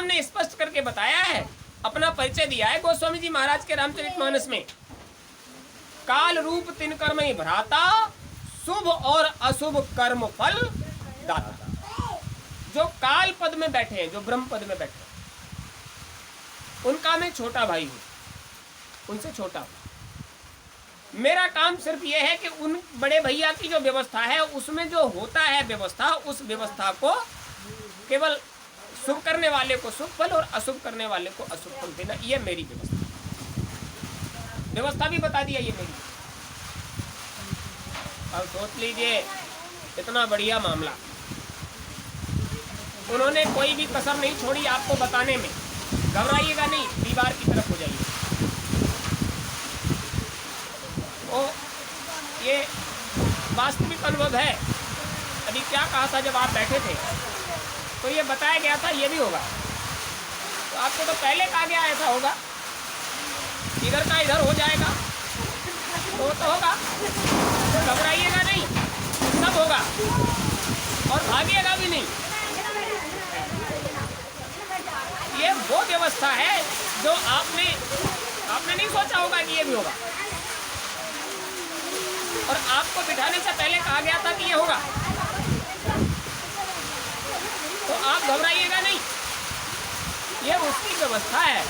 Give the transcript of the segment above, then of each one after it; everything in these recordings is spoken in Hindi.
भगवान ने स्पष्ट करके बताया है, अपना परिचय दिया है गोस्वामी जी महाराज के रामचरितमानस में। काल रूप तिन कर्म ही भ्राता, शुभ और अशुभ कर्म फल दाता। जो काल पद में बैठे हैं, जो ब्रह्म पद में बैठे हैं, उनका मैं छोटा भाई हूं, उनसे छोटा हूं। मेरा काम सिर्फ यह है कि उन बड़े भैया की जो व्यवस्था है उसमें जो होता है व्यवस्था, उस व्यवस्था को केवल शुभ करने वाले को शुभ फल और अशुभ करने वाले को अशुभ फल देना, ये मेरी व्यवस्था भी बता दिया, ये मेरी। अब सोच लीजिए इतना बढ़िया मामला, उन्होंने कोई भी कसर नहीं छोड़ी आपको बताने में। घबराइएगा नहीं, दीवार की तरफ हो जाइए। तो ये वास्तविक अनुभव है। अभी क्या कहा था जब आप बैठे थे, तो ये बताया गया था ये भी होगा। तो आपको तो पहले कहा गया ऐसा होगा, इधर का इधर हो जाएगा, तो होगा। तो घबराइएगा नहीं, सब होगा और भागिएगा भी नहीं। ये वो व्यवस्था है जो आपने नहीं सोचा होगा कि ये भी होगा, और आपको बिठाने से पहले कहा गया था कि ये होगा। तो आप घबराइएगा नहीं, ये उसकी व्यवस्था है।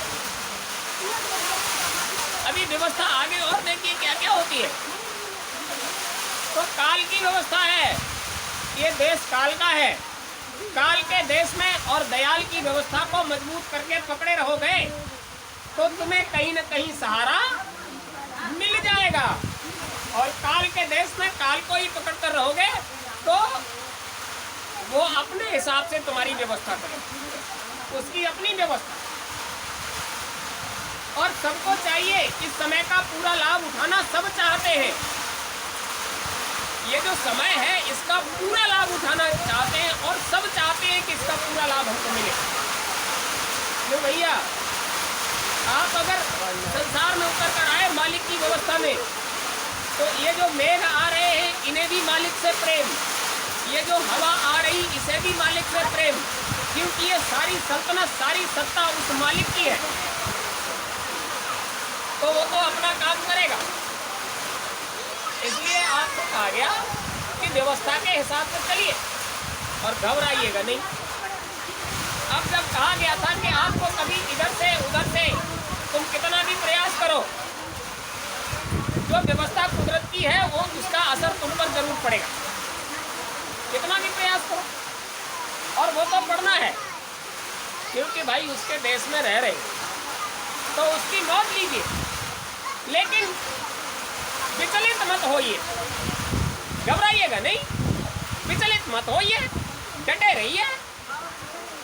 अभी व्यवस्था आगे और देखिए क्या क्या होती है। तो काल की व्यवस्था है, ये देश काल का है। काल के देश में और दयाल की व्यवस्था को मजबूत करके पकड़े रहोगे तो तुम्हें कहीं न कहीं सहारा मिल जाएगा। और काल के देश में काल को ही पकड़ कर रहोगे तो वो अपने हिसाब से तुम्हारी व्यवस्था करे, उसकी अपनी व्यवस्था। और सबको चाहिए इस समय का पूरा लाभ उठाना, सब चाहते हैं। ये जो समय है इसका पूरा लाभ उठाना चाहते हैं और सब चाहते हैं कि इसका पूरा लाभ हमको मिले। तो भैया आप अगर संसार में उतर कर आए मालिक की व्यवस्था में, तो ये जो मेघ आ रहे हैं इन्हें भी मालिक से प्रेम, ये जो हवा आ रही इसे भी मालिक से प्रेम, क्योंकि ये सारी सल्तनत, सारी सत्ता उस मालिक की है। तो वो तो अपना काम करेगा। इसलिए आपको कहा गया कि व्यवस्था के हिसाब से चलिए और घबराइएगा नहीं। अब जब कहा गया था कि आपको कभी इधर से उधर से तुम कितना भी प्रयास करो, जो व्यवस्था कुदरत की है वो उसका असर तुम पर जरूर पड़ेगा, कितना भी प्रयास करो। और वो तो पड़ना है, क्योंकि भाई उसके देश में रह रहे तो उसकी मौज लीजिए, लेकिन विचलित मत होइए, घबराइएगा नहीं, विचलित मत होइए, डटे रहिए।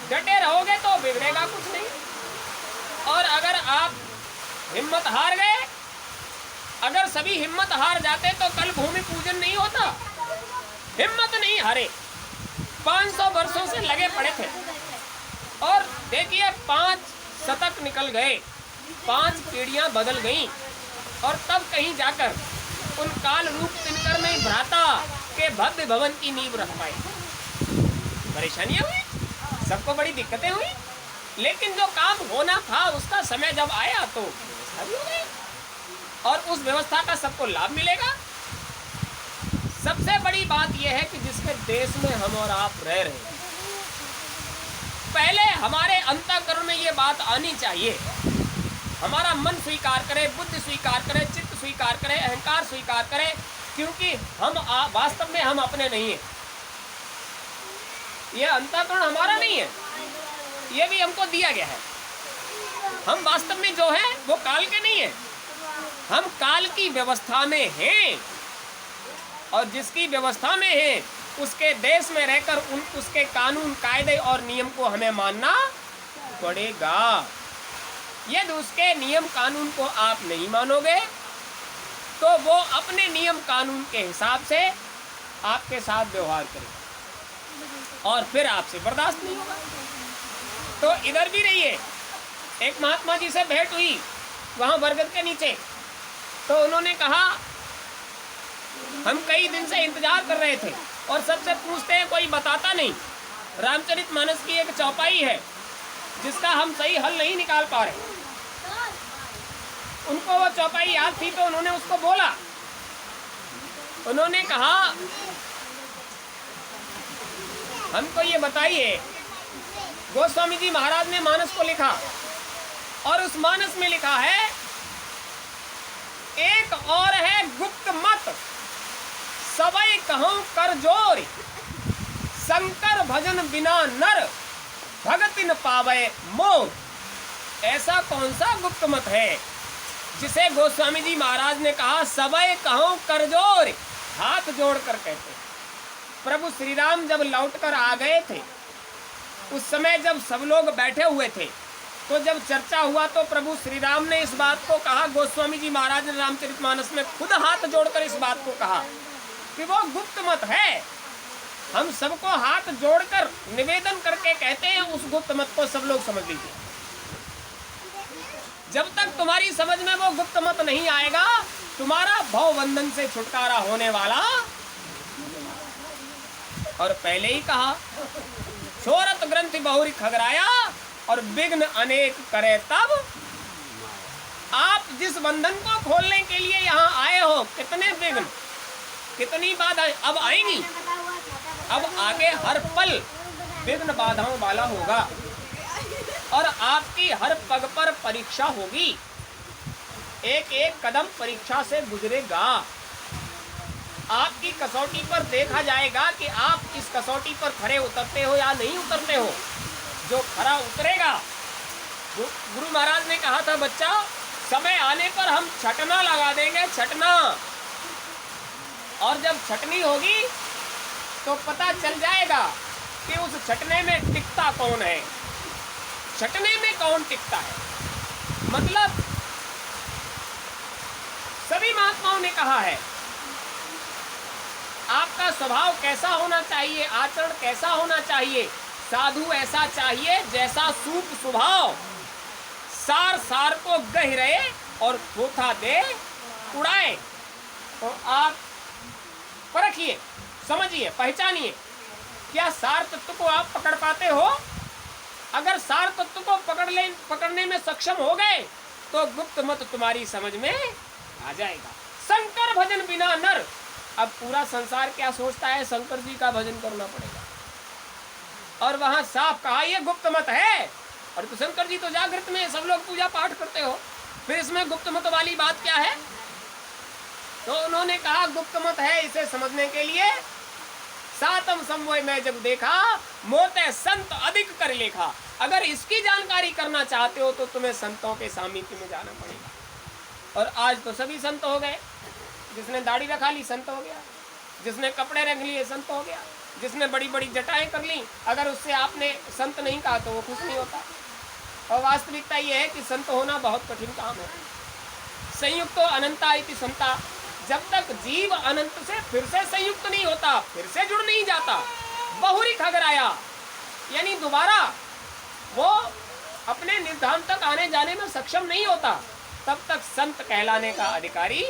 डटे रहोगे तो बिगड़ेगा कुछ नहीं। और अगर आप हिम्मत हार गए, अगर सभी हिम्मत हार जाते तो कल भूमि पूजन नहीं होता। हिम्मत नहीं हारे, 500 वर्षों से लगे पड़े थे और देखिए 5 शतक निकल गए, 5 पीढ़ियां बदल गईं और तब कहीं जाकर उन काल रूप तिनकर में भ्राता के भव्य भवन की नींव रख पाए। परेशानियां हुई, सबको बड़ी दिक्कतें हुई, लेकिन जो काम होना था उसका समय जब आया तो व्यवस्था भी हो गई और उस व्यवस्था का सबको लाभ मिलेगा। सबसे बड़ी बात यह है कि जिसके देश में हम और आप रह रहे हैं, पहले हमारे अंतःकरण में ये बात आनी चाहिए, हमारा मन स्वीकार करे, बुद्धि स्वीकार करे, चित्त स्वीकार करे, अहंकार स्वीकार करे, क्योंकि हम वास्तव में हम अपने नहीं हैं। ये अंतःकरण हमारा नहीं है, ये भी हमको दिया गया है। हम वास्तव में जो है वो काल के नहीं है, हम काल की व्यवस्था में हैं और जिसकी व्यवस्था में है उसके देश में रहकर उसके कानून, कायदे और नियम को हमें मानना पड़ेगा। यदि उसके नियम कानून को आप नहीं मानोगे तो वो अपने नियम कानून के हिसाब से आपके साथ व्यवहार करेगा और फिर आपसे बर्दाश्त नहीं होगा। तो इधर भी रहिए। एक महात्मा जी से भेंट हुई वहाँ बरगद के नीचे, तो उन्होंने कहा हम कई दिन से इंतजार कर रहे थे और सबसे पूछते हैं कोई बताता नहीं। रामचरितमानस की एक चौपाई है जिसका हम सही हल नहीं निकाल पा रहे। उनको वो चौपाई याद थी तो उन्होंने उसको बोला। उन्होंने कहा, हमको ये बताइए, गोस्वामी जी महाराज ने मानस को लिखा और उस मानस में लिखा है, एक और है गुप्त मत, सबई कहूं कर जोर, शंकर भजन बिना नर, भगति न पावे मोर। ऐसा कौन सा गुप्त मत है जिसे गोस्वामी जी महाराज ने कहा सबई कहूं कर जोर, हाथ जोड़ कर कहते। प्रभु श्री राम जब लौटकर आ गए थे, उस समय जब सब लोग बैठे हुए थे, तो जब चर्चा हुआ तो प्रभु श्री राम ने इस बात को कहा, गोस्वामी जी महाराज ने रामचरितमानस में खुद हाथ जोड़कर इस बात को कहा कि वो गुप्त मत है। हम सबको हाथ जोड़कर निवेदन करके कहते हैं, उस गुप्त मत को सब लोग समझ लीजिए। जब तक तुम्हारी समझ में वो गुप्त मत नहीं आएगा, तुम्हारा भव बंधन से छुटकारा होने वाला। और पहले ही कहा, छोरत ग्रंथि बहुरी खगराया और विघ्न अनेक करे तब। आप जिस बंधन को खोलने के लिए यहाँ आए हो, कितने विघ्न, कितनी बाधाएं अब आएंगी। अब आगे हर पल विघ्न बाधाओं वाला होगा और आपकी हर पग पर परीक्षा होगी। एक एक कदम परीक्षा से गुजरेगा। आपकी कसौटी पर देखा जाएगा कि आप इस कसौटी पर खरे उतरते हो या नहीं उतरते हो। जो खरा उतरेगा, गुरु महाराज ने कहा था, बच्चा समय आने पर हम छटना लगा देंगे, छटना। और जब छटनी होगी तो पता चल जाएगा कि उस छटने में टिकता कौन है, छटने में कौन टिकता है। मतलब सभी महात्माओं ने कहा है, आपका स्वभाव कैसा होना चाहिए, आचरण कैसा होना चाहिए। साधु ऐसा चाहिए जैसा सूप स्वभाव, सार सार को गह रहे और थोथा दे उड़ाए। तो आप परखिए, समझिए, पहचानिए, क्या सार तत्व को आप पकड़ पाते हो। अगर सार तत्व को पकड़ने में सक्षम हो गए तो गुप्त मत तुम्हारी समझ में आ जाएगा। शंकर भजन बिना नर। अब पूरा संसार क्या सोचता है, शंकर जी का भजन करना पड़ेगा। और वहां साफ कहा ये गुप्त मत है। और तो शंकर जी तो जागृत में सब लोग पूजा पाठ करते हो, फिर इसमें गुप्त मत वाली बात क्या है। तो उन्होंने कहा गुप्त मत है, इसे समझने के लिए सातम समवय में जब देखा, मोते संत अधिक कर लेखा। अगर इसकी जानकारी करना चाहते हो तो तुम्हें संतों के सामीप्य में जाना पड़ेगा। और आज तो सभी संत हो गए। जिसने दाढ़ी रखा ली संत हो गया, जिसने कपड़े रख लिए संत हो गया, जिसने बड़ी बड़ी जटाएं कर ली, अगर उससे आपने संत नहीं कहा तो वो खुश नहीं होता। और वास्तविकता ये है कि संत होना बहुत कठिन काम है। संयुक्तो अनंता इति संता। जब तक जीव अनंत से फिर से संयुक्त नहीं होता, फिर से जुड़ नहीं जाता, बहुरी खगराया, यानी दोबारा वो अपने निर्धान तक आने जाने में सक्षम नहीं होता, तब तक संत कहलाने का अधिकारी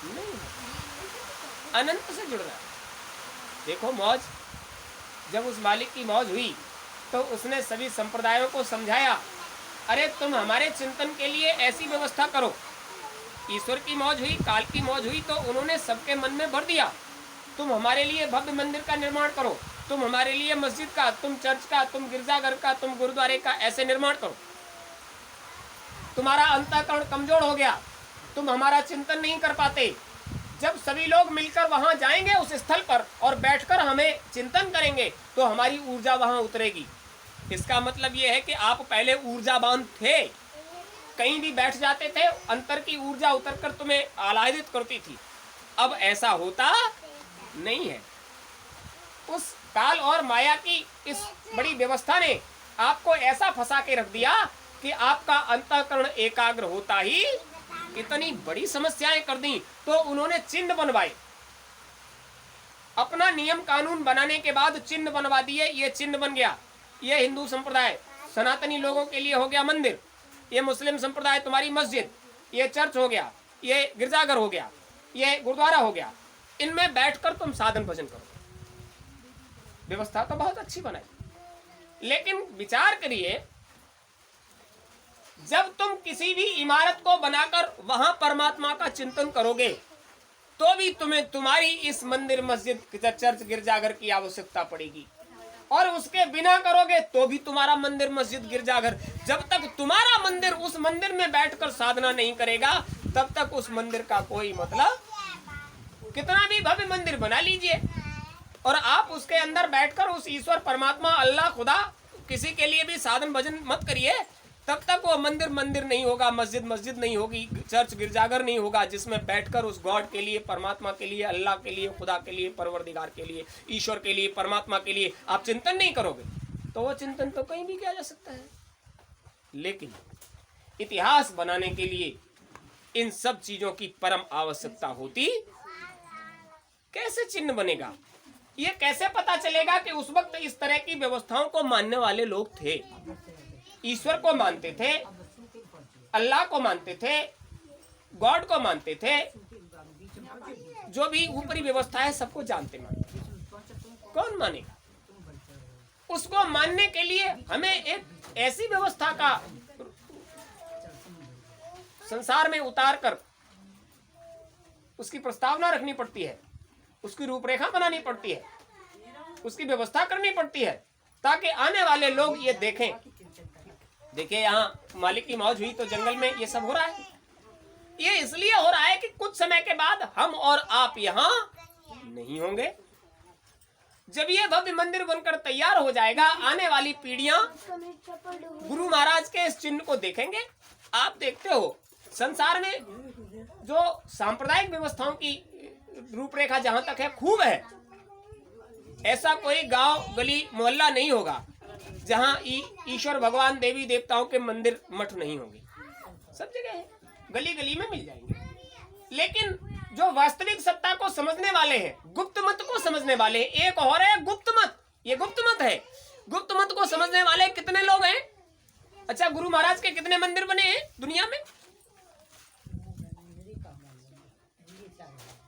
नहीं। अनंत से जुड़ना। देखो मौज, जब उस मालिक की मौज हुई तो उसने सभी संप्रदायों को समझाया, अरे तुम हमारे चिंतन के लिए ऐसी व्यवस्था करो। ईश्वर की मौज हुई, काल की मौज हुई, तो उन्होंने सबके मन में भर दिया, तुम हमारे लिए भव्य मंदिर का निर्माण करो, तुम हमारे लिए मस्जिद का, तुम चर्च का, तुम गिरजाघर का, तुम गुरुद्वारे का ऐसे निर्माण करो। तुम्हारा अंतःकरण कमजोर हो गया, तुम हमारा चिंतन नहीं कर पाते। जब सभी लोग मिलकर वहां जाएंगे उस स्थल पर और बैठकर हमें चिंतन करेंगे तो हमारी ऊर्जा वहां उतरेगी। इसका मतलब यह है कि आप पहले ऊर्जावान थे, कहीं भी बैठ जाते थे, अंतर की ऊर्जा उतरकर तुम्हें आह्लादित करती थी। अब ऐसा होता नहीं है। उस काल और माया की इस बड़ी व्यवस्था ने आपको ऐसा फंसा के रख दिया कि आपका अंतःकरण एकाग्र होता ही इतनी बड़ी समस्याएं कर दी। तो उन्होंने चिन्ह बनवाए, अपना नियम कानून बनाने के बाद चिन्ह बनवा दिए। ये चिन्ह बन गया, ये हिंदू संप्रदाय सनातनी लोगों के लिए हो गया मंदिर, ये मुस्लिम संप्रदाय तुम्हारी मस्जिद, ये चर्च हो गया, ये गिरजाघर हो गया, ये गुरुद्वारा हो गया। इनमें बैठकर तुम साधन भजन करो। व्यवस्था तो बहुत अच्छी बनाई, लेकिन विचार करिए जब तुम किसी भी इमारत को बनाकर वहां परमात्मा का चिंतन करोगे तो भी तुम्हें तुम्हारी इस मंदिर मस्जिद चर्च गिरजाघर की आवश्यकता पड़ेगी, और उसके बिना करोगे तो भी तुम्हारा मंदिर मस्जिद गिरजाघर, जब तक तुम्हारा मंदिर उस मंदिर में बैठकर साधना नहीं करेगा तब तक उस मंदिर का कोई मतलब। कितना भी भव्य मंदिर बना लीजिए और आप उसके अंदर बैठकर उस ईश्वर परमात्मा अल्लाह खुदा किसी के लिए भी साधन भजन मत करिए, तब तक वो मंदिर मंदिर नहीं होगा, मस्जिद मस्जिद नहीं होगी, चर्च गिरजाघर नहीं होगा जिसमें बैठकर उस गॉड के लिए, परमात्मा के लिए, अल्लाह के लिए, खुदा के लिए, परवरदिगार के लिए, ईश्वर के लिए, परमात्मा के लिए आप चिंतन नहीं करोगे तो वो चिंतन तो कहीं भी किया जा सकता है। लेकिन इतिहास बनाने के लिए इन सब चीजों की परम आवश्यकता होती। कैसे चिन्ह बनेगा, ये कैसे पता चलेगा कि उस वक्त इस तरह की व्यवस्थाओं को मानने वाले लोग थे, ईश्वर को मानते थे, अल्लाह को मानते थे, गॉड को मानते थे, जो भी ऊपरी व्यवस्था है सबको जानते मानते। कौन मानेगा? उसको मानने के लिए हमें एक ऐसी व्यवस्था का संसार में उतार कर उसकी प्रस्तावना रखनी पड़ती है, उसकी रूपरेखा बनानी पड़ती है, उसकी व्यवस्था करनी पड़ती है, ताकि आने वाले लोग ये देखें। देखिए यहाँ मालिक की मौज हुई तो जंगल में ये सब हो रहा है। ये इसलिए हो रहा है कि कुछ समय के बाद हम और आप यहाँ नहीं होंगे। जब ये भव्य मंदिर बनकर तैयार हो जाएगा, आने वाली पीढ़ियां गुरु महाराज के इस चिन्ह को देखेंगे। आप देखते हो संसार में जो सांप्रदायिक व्यवस्थाओं की रूपरेखा जहां तक है खूब है, ऐसा कोई गांव गली मोहल्ला नहीं होगा जहां ईश्वर भगवान देवी देवताओं के मंदिर मठ नहीं होंगे। सब जगह है, गली गली में मिल जाएंगे। लेकिन जो वास्तविक सत्ता को समझने वाले हैं, गुप्त मत को समझने वाले, एक और है गुप्त मत, ये गुप्त मत है। गुप्त मत को समझने वाले कितने लोग हैं? अच्छा, गुरु महाराज के कितने मंदिर बने हैं दुनिया में?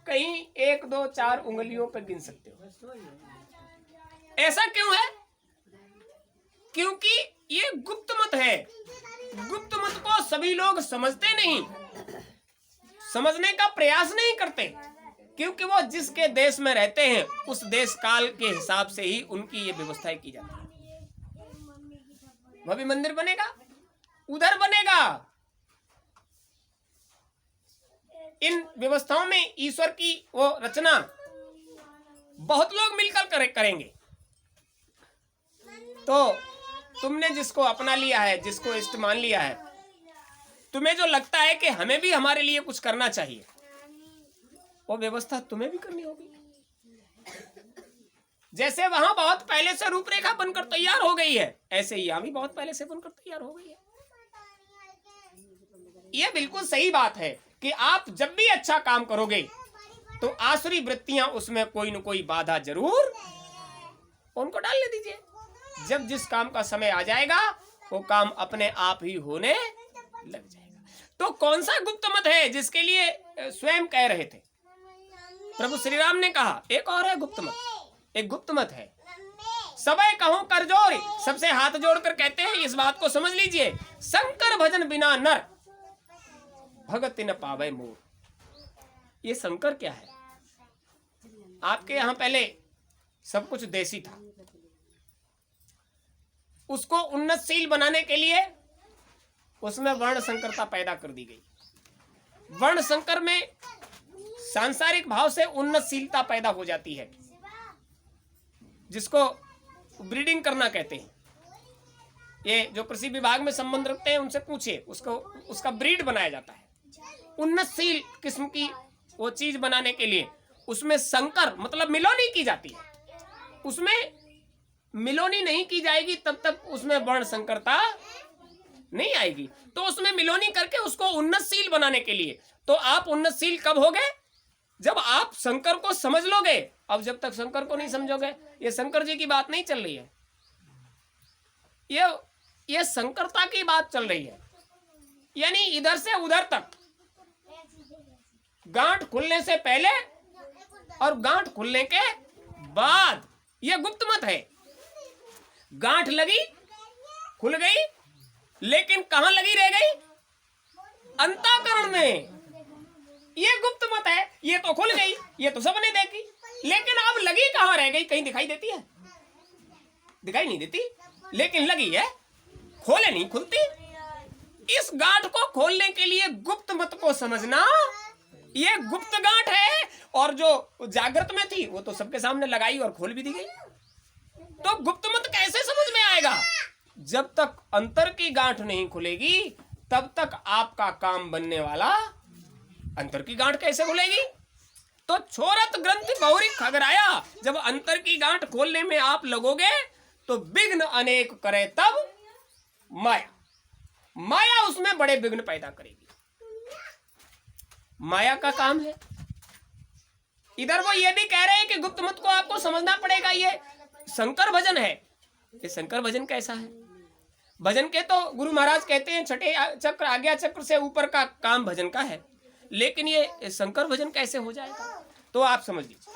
कहीं 1 2 4 उंगलियों पर गिन सकते हो। ऐसा क्यों है? क्योंकि ये गुप्त मत है। गुप्त मत को सभी लोग समझते नहीं, समझने का प्रयास नहीं करते, क्योंकि वो जिसके देश में रहते हैं उस देश काल के हिसाब से ही उनकी ये व्यवस्थाएं की जाती है। भव्य मंदिर बनेगा, उधर बनेगा। इन व्यवस्थाओं में ईश्वर की वो रचना बहुत लोग मिलकर करेंगे। तो तुमने जिसको अपना लिया है, जिसको इष्ट मान लिया है, तुम्हें जो लगता है कि हमें भी हमारे लिए कुछ करना चाहिए, वो व्यवस्था तुम्हें भी करनी होगी। जैसे वहां बहुत पहले से रूपरेखा बनकर तैयार हो गई है, ऐसे ही यहां भी बहुत पहले से बनकर तैयार हो गई है। यह बिल्कुल सही बात है कि आप जब भी अच्छा काम करोगे तो आसुरी वृत्तियां उसमें कोई न कोई बाधा जरूर उनको डालने दीजिए। जब जिस काम का समय आ जाएगा वो काम अपने आप ही होने लग जाएगा। तो कौन सा गुप्त मत है जिसके लिए स्वयं कह रहे थे? प्रभु श्री राम ने कहा एक और है गुप्त मत। एक गुप्त मत है, सबे कहूं कर जोर, सबसे हाथ जोड़कर कहते हैं इस बात को समझ लीजिए, शंकर भजन बिना नर भगत न पावे मोर। ये शंकर क्या है? आपके यहां पहले सब कुछ देसी था, उसको उन्नतशील बनाने के लिए उसमें वर्ण संकरता पैदा कर दी गई। वर्ण संकर में सांसारिक भाव से उन्नतशीलता पैदा हो जाती है, जिसको ब्रीडिंग करना कहते हैं। ये जो कृषि विभाग में संबंध रखते हैं उनसे पूछिए, उसका ब्रीड बनाया जाता है। उन्नतशील किस्म की वो चीज बनाने के लिए उसमें संकर मतलब मिलोनी की जाती है। उसमें मिलोनी नहीं की जाएगी तब तक उसमें वर्ण संकरता नहीं आएगी। तो उसमें मिलोनी करके उसको उन्नतशील बनाने के लिए, तो आप उन्नतशील कब होगे? जब आप शंकर को समझ लोगे। अब जब तक शंकर को नहीं समझोगे, ये शंकर जी की बात नहीं चल रही है, ये संकरता की बात चल रही है। यानी इधर से उधर तक, गांठ खुलने से पहले और गांठ खुलने के बाद, यह गुप्त मत है। गांठ लगी, खुल गई, लेकिन कहां लगी रह गई? अंतःकरण में। ये गुप्त मत है, ये तो खुल गई, ये तो सबने देखी, लेकिन अब लगी कहां रह गई? कहीं दिखाई देती है? दिखाई नहीं देती, लेकिन लगी है, खोले नहीं खुलती। इस गांठ को खोलने के लिए गुप्त मत को समझना, ये गुप्त गांठ है, और जो जागृत में थी वो तो सबके सामने लगाई और खोल भी दी गई। तो गुप्त मत कैसे समझ में आएगा? जब तक अंतर की गांठ नहीं खुलेगी तब तक आपका काम बनने वाला। अंतर की गांठ कैसे खुलेगी? तो छोरत ग्रंथि बहुरी खगराया, जब अंतर की गांठ खोलने में आप लगोगे तो विघ्न अनेक करे तब माया। माया उसमें बड़े विघ्न पैदा करेगी। माया का काम है। इधर वो ये भी कह रहे हैं कि गुप्त मत को आपको समझना पड़ेगा। ये शंकर भजन है। ये शंकर भजन कैसा है? भजन के तो गुरु महाराज कहते हैं छठे चक्र, आज्ञा चक्र से ऊपर का काम भजन का है, लेकिन ये शंकर भजन कैसे हो जाएगा? तो आप समझ लीजिए,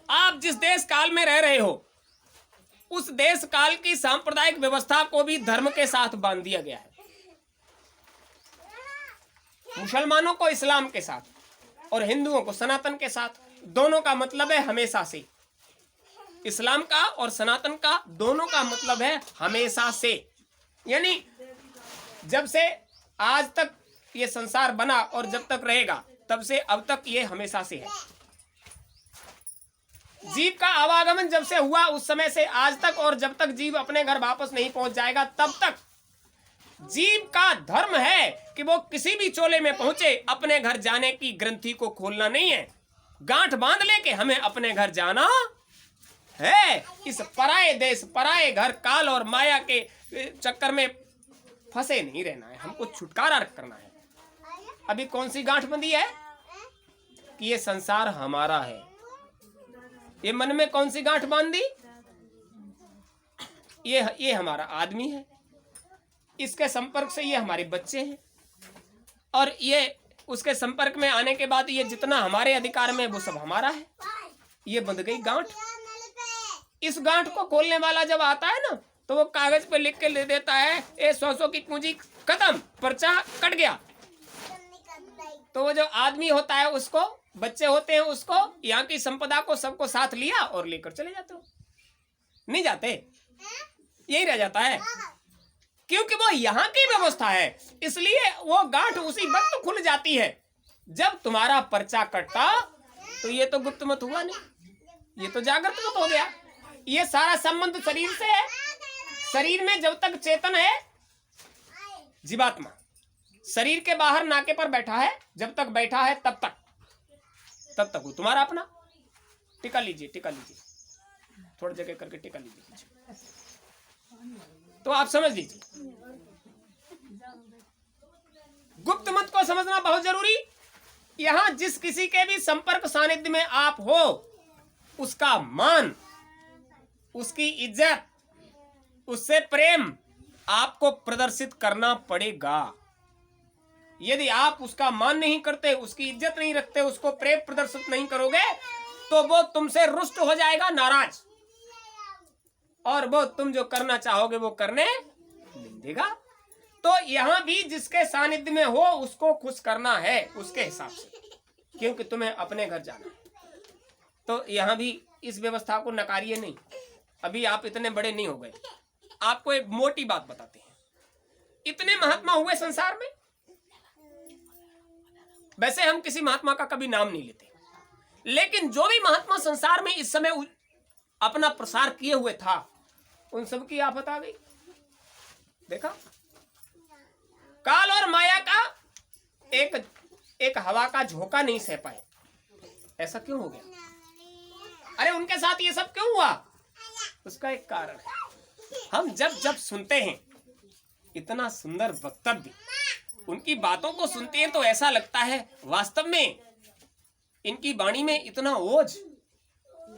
आप जिस देश काल में रह रहे हो उस देश काल की सांप्रदायिक व्यवस्था को भी धर्म के साथ बांध दिया गया है। मुसलमानों को इस्लाम के साथ और हिंदुओं को सनातन के साथ। दोनों का मतलब है हमेशा से। इस्लाम का और सनातन का दोनों का मतलब है हमेशा से, यानी जब से आज तक ये संसार बना और जब तक रहेगा तब से अब तक ये हमेशा से है। जीव का आवागमन जब से हुआ उस समय से आज तक, और जब तक जीव अपने घर वापस नहीं पहुंच जाएगा तब तक जीव का धर्म है कि वो किसी भी चोले में पहुंचे अपने घर जाने की ग्रंथि को खोलना नहीं है। गांठ बांध लेके हमें अपने घर जाना है। इस पराये देश, पराये घर, काल और माया के चक्कर में फंसे नहीं रहना है, हमको छुटकारा करना है। अभी कौन सी गांठ बंधी है कि ये संसार हमारा है। ये मन में कौन सी गांठ बांधी? ये हमारा आदमी है, इसके संपर्क से ये हमारे बच्चे हैं, और ये उसके संपर्क में आने के बाद ये जितना हमारे अधिकार में वो सब हमारा है। ये बंध गई गांठ। इस गांठ को खोलने वाला जब आता है ना तो वो कागज पे लिख के ले देता है, ए 100 की पूंजी खत्म, पर्चा कट गया। तो वो जो आदमी होता है उसको, बच्चे होते हैं उसको, यहाँ की संपदा को सबको साथ लिया और लेकर चले जाते हो। नहीं जाते, यही रह जाता है, क्योंकि वो यहाँ की व्यवस्था है। इसलिए वो गांठ उसी वक्त खुल जाती है जब तुम्हारा पर्चा कटता। तो ये तो गुप्त मत हुआ नहीं, ये तो जागृत मत हो गया। ये सारा संबंध शरीर से है। शरीर में जब तक चेतन है जीवात्मा, शरीर के बाहर नाके पर बैठा है, जब तक बैठा है तब तक वो तुम्हारा अपना। टिका लीजिए, टिका लीजिए, थोड़ी जगह करके टिका लीजिए, तो आप समझ लीजिए। गुप्त मत को समझना बहुत जरूरी। यहां जिस किसी के भी संपर्क सानिध्य में आप हो उसका मान, उसकी इज्जत, उससे प्रेम आपको प्रदर्शित करना पड़ेगा। यदि आप उसका मान नहीं करते, उसकी इज्जत नहीं रखते, उसको प्रेम प्रदर्शित नहीं करोगे तो वो तुमसे रुष्ट हो जाएगा, नाराज, और वो तुम जो करना चाहोगे वो करने नहीं देगा। तो यहां भी जिसके सानिध्य में हो उसको खुश करना है उसके हिसाब से, क्योंकि तुम्हें अपने घर जाना है। तो यहां भी इस व्यवस्था को नकारिए नहीं। अभी आप इतने बड़े नहीं हो गए। आपको एक मोटी बात बताते हैं, इतने महात्मा हुए संसार में। वैसे हम किसी महात्मा का कभी नाम नहीं लेते, लेकिन जो भी महात्मा संसार में इस समय अपना प्रसार किए हुए था उन सब की आफत आ गई। देखा, काल और माया का एक हवा का झोंका नहीं सह पाए। ऐसा क्यों हो गया? अरे उनके साथ ये सब क्यों हुआ? उसका एक कारण है। हम जब सुनते हैं इतना सुंदर वक्तव्य, उनकी बातों को सुनते हैं तो ऐसा लगता है वास्तव में इनकी वाणी में इतना ओज।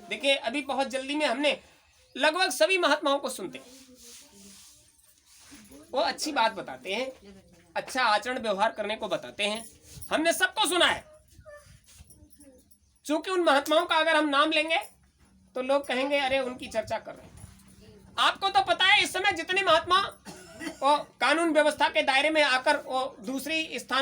देखिए, अभी बहुत जल्दी में हमने लगभग सभी महात्माओं को सुनते हैं, वो अच्छी बात बताते हैं, अच्छा आचरण व्यवहार करने को बताते हैं। हमने सबको सुना है। चूंकि उन महात्माओं का अगर हम नाम लेंगे तो लोग कहेंगे अरे उनकी चर्चा कर रहे हैं। आपको तो पता है इस समय जितने महात्मा वो कानून व्यवस्था के दायरे में आकर वो दूसरी स्थान